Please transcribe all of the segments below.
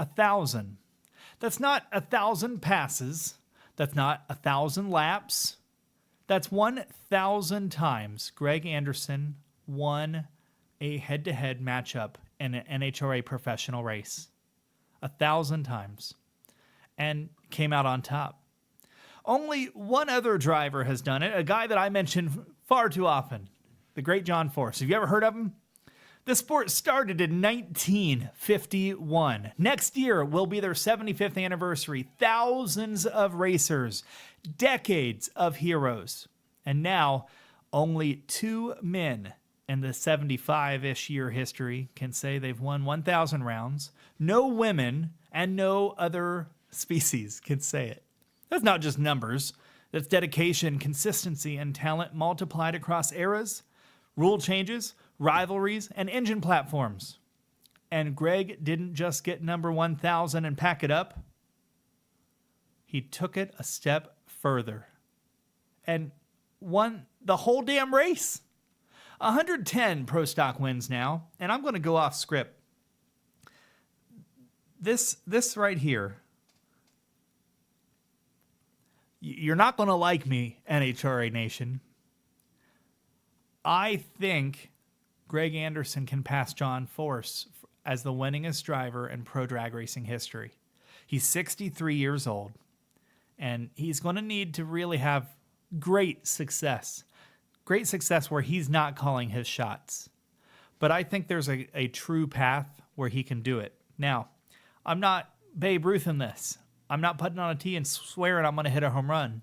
1,000. That's not 1,000 passes. That's not 1,000 laps. That's 1,000 times Greg Anderson won a head-to-head matchup in an NHRA professional race. 1,000 times. And came out on top. Only one other driver has done it, a guy that I mention far too often, the great John Force. Have you ever heard of him? The sport started in 1951. Next year will be their 75th anniversary. Thousands of racers, decades of heroes. And now, only two men in the 75-ish year history can say they've won 1,000 rounds. No women and no other species can say it. That's not just numbers. That's dedication, consistency, and talent multiplied across eras, rule changes, rivalries, and engine platforms. And Greg didn't just get number 1,000 and pack it up. He took it a step further and won the whole damn race. 110 Pro Stock wins now, and I'm going to go off script. This right here, you're not going to like me, NHRA Nation. I think Greg Anderson can pass John Force as the winningest driver in pro drag racing history. He's 63 years old, and he's going to need to really have great success. Great success where he's not calling his shots. But I think there's a true path where he can do it. Now, I'm not Babe Ruth in this. I'm not putting on a tee and swearing I'm going to hit a home run.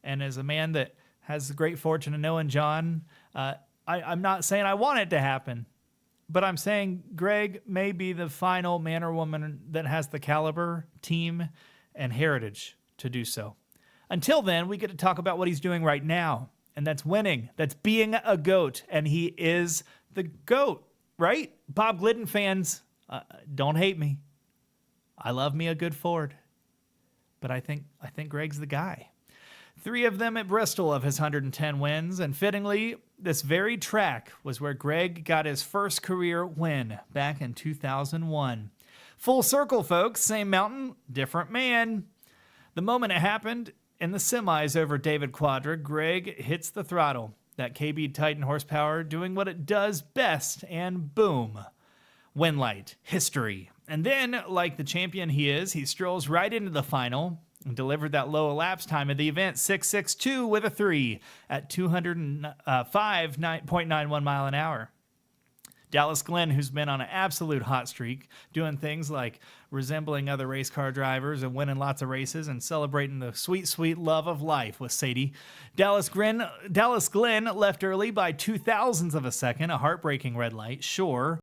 And as a man that has the great fortune of knowing John, I'm not saying I want it to happen, but I'm saying Greg may be the final man or woman that has the caliber, team, and heritage to do so. Until then, we get to talk about what he's doing right now, and that's winning. That's being a GOAT, and he is the GOAT, right? Bob Glidden fans, don't hate me. I love me a good Ford, but I think Greg's the guy. 3 of them at Bristol of his 110 wins, and fittingly, this very track was where Greg got his first career win back in 2001. Full circle, folks. Same mountain, different man. The moment it happened in the semis over David Quadra, Greg hits the throttle. That KB Titan horsepower doing what it does best, and boom. Win light. History. And then, like the champion he is, he strolls right into the final and delivered that low elapsed time of the event, 6.62 with a 3 at 205.91 mile an hour. Dallas Glenn, who's been on an absolute hot streak, doing things like resembling other race car drivers and winning lots of races and celebrating the sweet, sweet love of life with Sadie. Dallas Glenn left early by 0.02 of a second, a heartbreaking red light, sure.